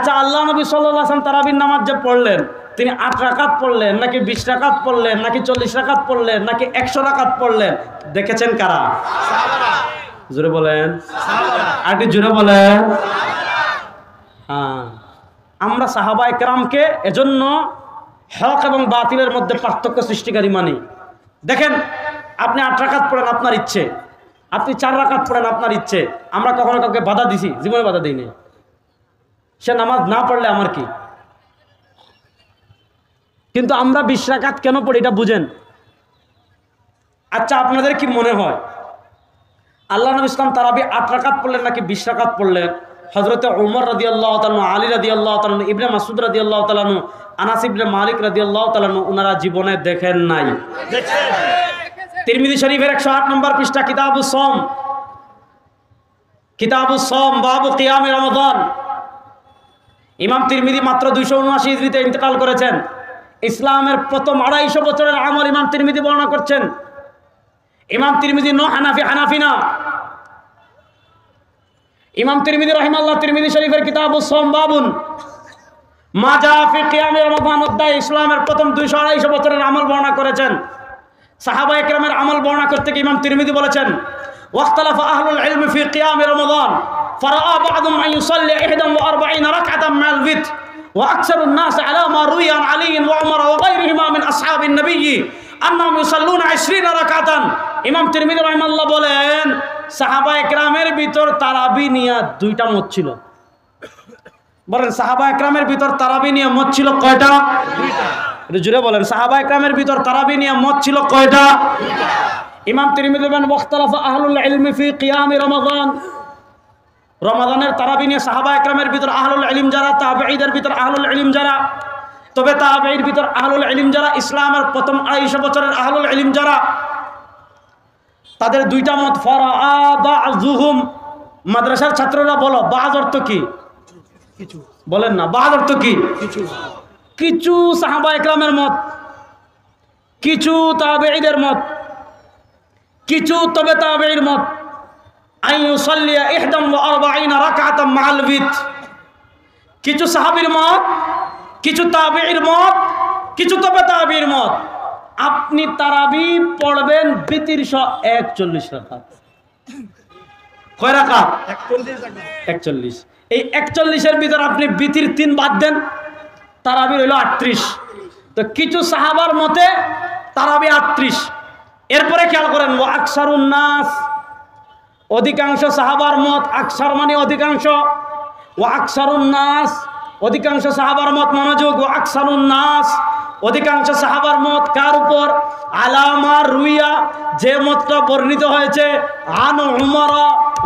আচ্ছা, আল্লাহ নবী সাল্লাল্লাহু আলাইহি ওয়াসাল্লাম তারাবির নামাজ যে পড়লেন, তিনি 8 রাকাত পড়লেন নাকি 20 রাকাত পড়লেন নাকি 40 রাকাত পড়লেন নাকি 100 রাকাত পড়লেন, দেখেছেন কারা? সাহাবারা। জোরে বলেন সাহাবারা। আরেকটু জোরে বলেন। হ্যাঁ, আমরা সাহাবায়ে কেরামকে এজন্য হক এবং বাতিলের মধ্যে পার্থক্য সৃষ্টিকারী মানি। দেখেন, আপনি 8 রাকাত পড়েন আপনার ইচ্ছে, আপনি 4 রাকাত পড়েন আপনার ইচ্ছে। আমরা কখনো কাউকে বাধা দিছি? জীবনে বাধা দিইনি। সে নামাজ না পড়লে আমার কি? কিন্তু আমরা 20 রাকাত কেন পড়ি এটা বুঝেন? আচ্ছা, আপনাদের কি মনে হয় আল্লাহ নবী ইসলাম তারাবি 8 রাকাত পড়লেন নাকি 20 রাকাত পড়লেন? হযরতে ওমর রাদিয়াল্লাহু তাআলা, আলী রাদিয়াল্লাহু তাআলা, ইবনে মাসউদ রাদিয়াল্লাহু তাআলা, আনাস ইবনে মালিক রাদিয়াল্লাহু তাআলা ওনারা জীবনে দেখেন নাই? দেখেন। তিরমিজি শরীফের 108 নম্বর পৃষ্ঠা, কিতাবুস সাওম, কিতাবুস সাওম, বাবু কিয়ামে রমাদান। ইমাম তিরমিজি মাত্র 279 হিজরিতে ইন্তেকাল করেছেন। ইসলামের প্রথম 250 বছরের আমল ইমাম তিরমিজি বর্ণনা করছেন। ইমাম তিরমিজি হানাফি না। ইমাম তিরমিজি রাহিমাহুল্লাহ তিরমিজি শরীফের কিতাবুস সাওম বাবুন মা জা ফি কিয়ামে রমাদান অধ্যায়ে ইসলামের প্রথম 200-250 বছরের আমল বর্ণনা করেছেন। সাহাবায়ে কেরামের আমল বর্ণনা করতে গিয়ে ইমাম তিরমিজি বলেছেন, ওয়াখতালাফা আহলুল ইলম ফি কিয়ামে রমাদান ফারাআ বা'দুম আন ইউসাল্লি 41 রাকআতান মা'আল বিত ওয়া আকসারুন নাস আলা মা রুইয়া আন আলী ওয়া উমর ওয়া গায়রিহিমা মিন আসহাবিন নবী আন্নাহুম ইউসাল্লুনা 20 রাকআতান। ইমাম তিরমিজি রাহিমাহুল্লাহ বলেন, সাহাবায়ে কেরামের ভিতর তারাবি নিয়ে 2টা মত ছিল। বলেন, সাহাবায়ে কেরামের ভিতর তারাবি নিয়ে মত ছিল কয়টা? 2টা। একটু জোরে বলেন, সাহাবায়ে কেরামের ভিতর তারাবি নিয়ে মত ছিল কয়টা? 2টা। ইমাম তিরমিজি বলেন, ওয়াখতালাফা আহলুল ইলম ফি কিয়ামে রমাদান, রমাদানের তারাবি নিয়ে সাহাবায়ে কেরামের ভিতর আহলুল ইলম যারা, তাবেঈদের ভিতর আহলুল ইলম যারা, তবে তাবেঈর ভিতর আহলুল ইলম যারা, ইসলামের প্রথম 250 বছরের আহলুল ইলম যারা, তাদের 2টা মত। ফারাআ বা'যুহুম, মাদ্রাসার ছাত্ররা বলো, বা'য অর্থ কি? কিছু। বলেন না, বা'য অর্থ কি? কিছু। কিছু সাহাবায়ে কেরামের মত, কিছু তাবেঈদের মত, কিছু তবে তাবেঈর মত। আন ইউসাল্লিয়া 41 রাকআতান মা'আল বিত, কিছু সাহাবীর মত, কিছু তাবেঈর মত, কিছু তবে তাবেঈর মত। আপনি তারাবি পড়বেন বিতির 41 রাকাত। কয় রাকাত? 41। এই 41 এর ভিতর আপনি বিতির 3 বাদ দেন, তারাবি হইল 38। তো কিছু সাহাবার মতে তারাবি 38। এরপরে খেয়াল করেন, ওয়া আকসারুন নাস, অধিকাংশ সাহাবার মত, আকসার মানে অধিকাংশ, ওয়া আকসারুন নাস, অধিকাংশ সাহাবার মত, মনোযোগ, ওয়া আকসারুন নাস, অধিকাংশ সাহাবার মত কার উপর? আলামা রুইয়া, যে মতটা বর্ণিত হয়েছে, আন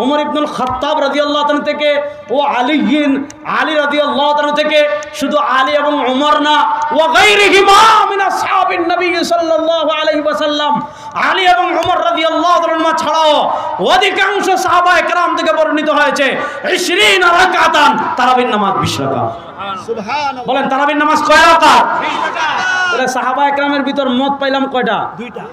উমর ইবনুল খাত্তাব রাদিয়াল্লাহু তাআলা থেকে, ও আলী রাদিয়াল্লাহু তাআলা থেকে, শুধু আলী এবং উমর না, ওয়া গায়রিহিমা মিন আসহাবিন নবী সাল্লাল্লাহু আলাইহি ওয়াসাল্লাম, আলী এবং উমর রাদিয়াল্লাহু তাআলা ছাড়াও অধিকাংশ সাহাবায়ে কেরাম থেকে বর্ণিত হয়েছে 20 রাকাতান, তারাবির নামাজ 20 রাকাত। সুবহানাল্লাহ। বলেন, তারাবির নামাজ কয় রাকাত? 20 রাকাত। তাহলে সাহাবায়ে কেরামের ভিতর মত পাইলাম কয়টা? 2টা।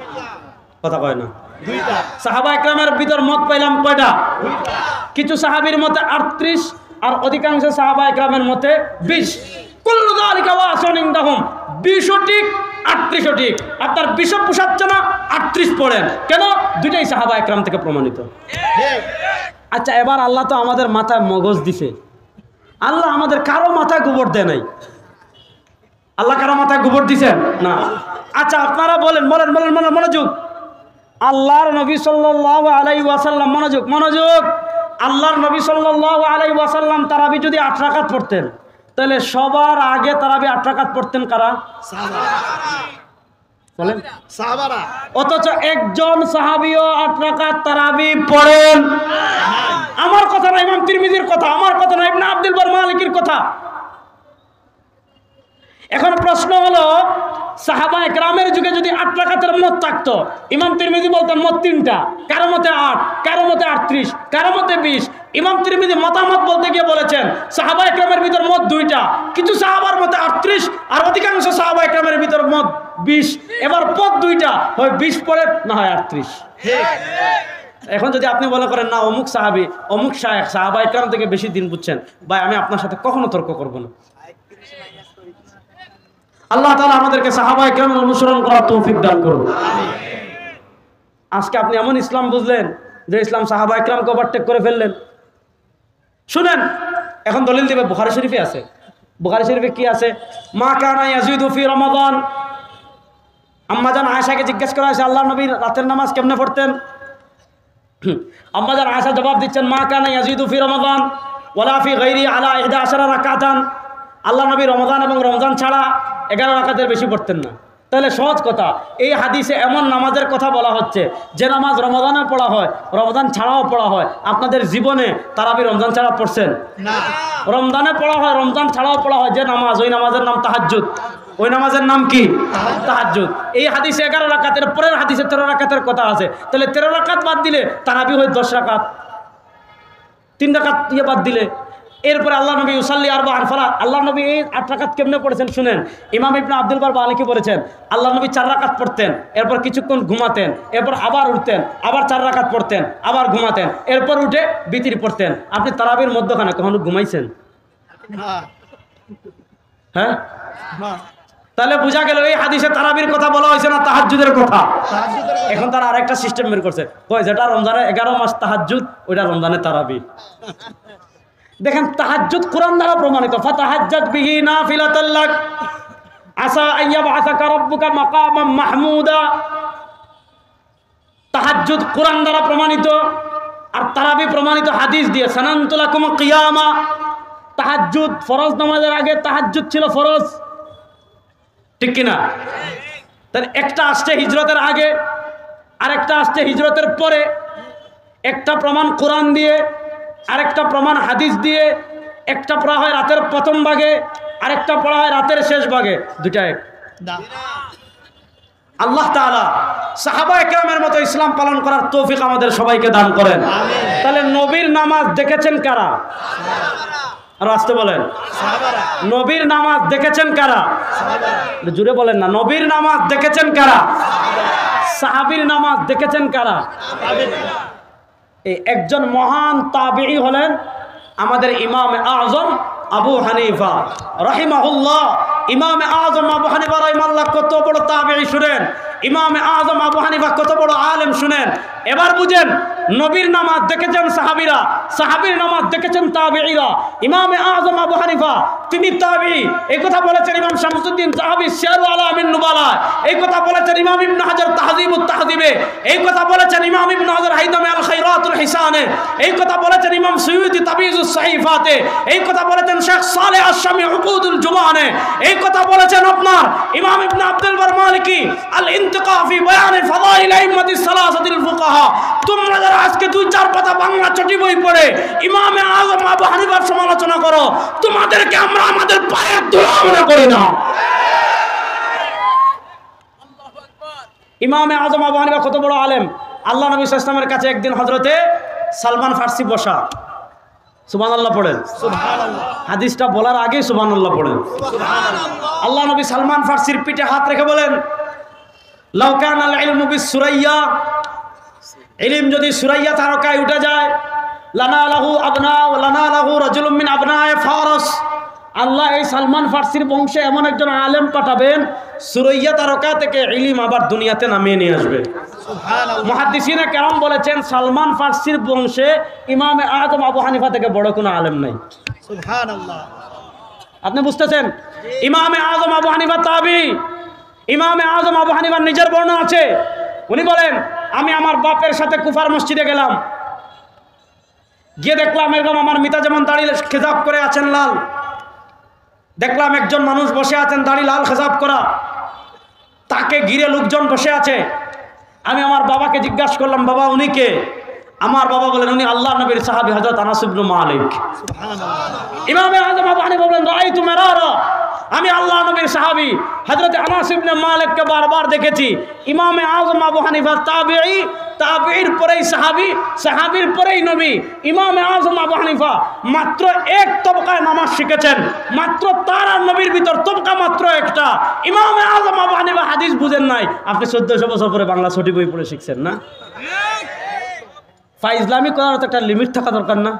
কথা কয় না? 2টা। সাহাবায়ে কেরামের ভিতর মত পাইলাম কয়টা? 2টা। কিছু সাহাবীর মতে 38 আর অধিকাংশ সাহাবায়ে কেরামের মতে 20। কুল্লু যালিকা ওয়াসিউন ইনদাহুম, 20 ঠিক 38 ঠিক। আপনার 20 পোষাচ্ছে না, 38 পড়েন। কেন? 2টাই সাহাবায়ে কেরাম থেকে প্রমাণিত। আচ্ছা, এবার আল্লাহ তো আমাদের মাথায় মগজ দিছে, আল্লাহ আমাদের কারো মাথায় গোবর দেয় নাই। আল্লাহ কারো মাথায় গোবর দিছেন না? আচ্ছা, আপনারা বলেন, বলেন বলেন বলেন, মনোযোগ। আল্লাহর নবী সাল্লাল্লাহু আলাইহি ওয়াসাল্লাম, মনোযোগ মনোযোগ, আল্লাহর নবী সাল্লাল্লাহু আলাইহি ওয়াসাল্লাম তারাবি যদি 8 রাকাত পড়তেন, তাহলে সবার আগে তারাবি 8 রাকাত পড়তেন কারা? সাহাবারা। বলেন, সাহাবারা। অথচ একজন সাহাবীও 8 রাকাত তারাবি পড়েন। আমার কথা না, ইমাম তিরমিজির কথা, আমার কথা না, ইবনে আব্দুল বার মালিকির কথা। এখন প্রশ্ন হলো, সাহাবায়ে কেরামের যুগে যদি 8 রাকাতের মত থাকতো, ইমাম তিরমিজি বলতেন মত 3টা, কারো মতে 8, কারো মতে 38, কারো মতে 20। ইমাম তিরমিজি মতামত বলতে গিয়ে বলেছেন সাহাবায়ে কেরামের ভিতর মত 2টা, কিছু সাহাবার মতে 38 আর অধিকাংশ সাহাবায়ে কেরামের ভিতর মত 20। এবার পথ 2টা, হয় 20 পড়ে, না হয় 38। এখন যদি আপনি মনে করেন না অমুক সাহাবি অমুক শায়েখ সাহাবা ইকরাম থেকে বেশি দিন বুঝছেন, ভাই আমি আপনার সাথে কখনো তর্ক করব না। আল্লাহ তাআলা আমাদেরকে সাহাবা ইকরামের অনুসরণ করার তৌফিক দান করুন। আজকে আপনি এমন ইসলাম বুঝলেন যে ইসলাম সাহাবা ইকরামকে ওভারটেক করে ফেললেন। শুনেন, এখন দলিল দিবে, বুখারী শরীফে আছে। বুখারী শরীফে কি আছে? মা কানা ইয়াজিদু ফি রমাদান। আম্মাজান আয়েশাকে জিজ্ঞেস করা হয়েছে আল্লাহর নবী রাতের নামাজ কেমনে পড়তেন? আম্মাজান আয়েশা জবাব দিচ্ছেন, মা কানা ইয়াজিদু ফি রমাদান ওয়ালা ফি গায়রি আলা 11 রাকাতান। আল্লাহ নবী রমাদান এবং রমজান ছাড়া 11 রাকাতের বেশি পড়তেন না। তাহলে সহজ কথা, এই হাদিসে এমন নামাজের কথা বলা হচ্ছে যে নামাজ রমাদানে পড়া হয়, রমজান ছাড়াও পড়া হয়। আপনাদের জীবনে তারাবি রমজান ছাড়া পড়ছেন না? রমজানে পড়া হয়, রমজান ছাড়াও পড়া হয় যে নামাজ, ওই নামাজের নাম তাহাজ্জুদ। ওই নামাজের নাম কি? তাহাজ্জুদ। এই হাদিসে 11 রাকাতের, পরের হাদিসে 13 রাকাতের কথা আছে। তাহলে 13 রাকাত বাদ দিলে তারাবি হয় 10 রাকাত, 3 রাকাত বাদ দিলে। এরপরে আল্লাহ নবী ইউসাল্লি আরবাআন ফালা, আল্লাহ নবী এই 8 রাকাত কেমনে পড়েছেন শুনেন। ইমাম ইবনে আব্দুল বার মালিকি বলেছেন আল্লাহ নবী 4 রাকাত পড়তেন, এরপর কিছুক্ষণ ঘুমাতেন, এরপর আবার উঠতেন, আবার 4 রাকাত পড়তেন, আবার ঘুমাতেন, এরপর উঠে বিতির পড়তেন। আপনি তারাবির মধ্যখানে কখনো ঘুমাইছেন? হ্যাঁ, তাহলে বোঝা গেল এই হাদিসে তারাবির কথা বলা হয়েছে না তাহাজ্জুদের কথা। এখন তারা আরেকটা সিস্টেম বের করছে, কয় যেটা রমজানে 11 মাস তাহাজ্জুদ, ওইটা রমজানে তারাবি। দেখেন, তাহাজ্জুদ কোরআন দ্বারা প্রমাণিত। ফাতাহাজ্জাত বিহি নাফিলাতাল লাক আসা আইয়াবআসাকা রাব্বুকা মাকামান মাহমুদা। তাহাজ্জুদ কোরআন দ্বারা প্রমাণিত, আর তারাবি প্রমাণিত হাদিস দিয়ে। সানানতু লাকুম কিয়ামা। তাহাজ্জুদ ফরজ নামাজের আগে তাহাজ্জুদ ছিল ফরজ, ঠিক কিনা? তাহলে একটা আসছে হিজরতের আগে, আরেকটা আসছে হিজরতের পরে। একটা প্রমাণ কোরআন দিয়ে, আরেকটা প্রমাণ হাদিস দিয়ে। একটা পড়া হয় রাতের প্রথম ভাগে, আরেকটা পড়া হয় রাতের শেষ ভাগে, দুটা এক। আল্লাহ তাআলা সাহাবা ইকরামের মতো ইসলাম পালন করার তৌফিক আমাদের সবাইকে দান করেন। তাহলে নবীর নামাজ দেখেছেন কারা? আর আসতে বলেন, নবীর নামাজ দেখেছেন কারা? জুড়ে বলেন না, নবীর নামাজ দেখেছেন কারা? সাহাবীর নামাজ দেখেছেন কারা? এই একজন মহান তাবিঈ হলেন আমাদের ইমাম আজম আবু হানিফা রাহিমাহুল্লাহ। ইমাম আজম আবু হানিফা রাহিমাহুল্লাহ কত বড় তাবিঈ শুনেন। ইমাম আজম আবু হানিফা কত বড় আলেম শুনেন। এবার বুঝেন, নবীর নামাজ দেখেছেন সাহাবীরা, সাহাবীর নামাজ দেখেছেন তাবিঈরা। ইমাম আজম আবু হানিফা তিনি তাবিঈ, এই কথা বলেছেন ইমাম শামসুদ্দিন যাহাবী সিয়ারু আলামিন নুবালা। এই কথা বলেছেন ইমাম ইবনে হাজার তাহযীবুত তাহযীবে। এই কথা বলেছেন ইমাম ইবনে হাজার হাইদামে আল খায়রাতুল হিসানে। এই কথা বলেছেন ইমাম সুয়ুতী তাবিজুস সাহিফাতে। এই কথা বলেছেন শেখ সালেহ আশ-শামী উকুদুল জুমানে। এই কথা বলেছেন আপনার ইমাম ইবনে আব্দুল বার মালিকি আল ইনতিকা ফি বায়ান ফাদাইল আইম্মাতিস সালাসাতিল ফুকাহা। তোমরা যারা আজকে 2-4 পাতা বাংলা চটি বই পড়ে ইমাম আজম আবু হানিফার সমালোচনা করো, তোমাদেরকে আমরা আমাদের পায়ের ধুলা মনে করি না। ইমাম আজম আবু হানিফা কত বড় আলেম। আল্লাহ নবী সাল্লাল্লাহু আলাইহি ওয়াসাল্লামের কাছে একদিন হযরতে সালমান ফারসি বসা। সুবহানাল্লাহ পড়েন, সুবহানাল্লাহ। হাদিসটা বলার আগে সুবহানাল্লাহ পড়েন, সুবহানাল্লাহ। আল্লাহ নবী সালমান ফারসির পিঠে হাত রেখে বলেন, লাউ কানাল ইলমু বিসুরাইয়া, ইলম যদি সুরাইয়া তারকায় উঠে যায়, লানা লাহু আবনা ওয়া লানা লাহু রাজুলুম মিন আবনায়ে ফারস। আল্লাহ এই সালমান ফারসির বংশে এমন একজন আলেম পাঠাবেন, সুরাইয়া তারকা থেকে ইলম আবার দুনিয়াতে নামিয়ে নিয়ে আসবে। সুবহানাল্লাহ। মুহাদ্দিসিনে কেরাম বলেছেন সালমান ফারসির বংশে ইমাম আজম আবু হানিফা থেকে বড় কোনো আলেম নাই। সুবহানাল্লাহ। আপনি বুঝতেছেন? ইমাম আজম আবু হানিফা তাবি। ইমাম আজম আবু হানিফার নিজের বর্ণনা আছে। উনি বলেন, আমি আমার বাপের সাথে কুফার মসজিদে গেলাম, গিয়ে দেখলাম এরকম আমার মিতা যেমন দাড়ি খেজাব করে আছেন লাল, দেখলাম একজন মানুষ বসে আছেন দাড়ি লাল খেজাব করা, তাকে ঘিরে লোকজন বসে আছে। আমি আমার বাবাকে জিজ্ঞাসা করলাম, বাবা উনি কে? আমার বাবা বলেন, উনি আল্লাহ নবীর সাহাবী হযরত আনাস ইবনে মালিক। সুবহানাল্লাহ। ইমাম আজম আবু হানিফা বলেন, রাআইতু মারারা, আমি আল্লাহ নবীর সাহাবী হযরত আনাস ইবনে মালিককে বারবার দেখেছি। ইমাম আজম আবু হানিফা তাবিঈ, তাবিঈর পরেই সাহাবী, সাহাবীর পরেই নবী। ইমাম আজম আবু হানিফা মাত্র এক তবকায় নামাজ শিখেছেন, মাত্র তার আর নবীর ভিতর তবকা মাত্র একটা। ইমাম আজম আবু হানিফা হাদিস বুঝেন নাই। আপনি 1400 বছর পরে বাংলা ছটি বই পড়ে শিখছেন না? ফাইজলামি করার তো একটা লিমিট থাকা দরকার না?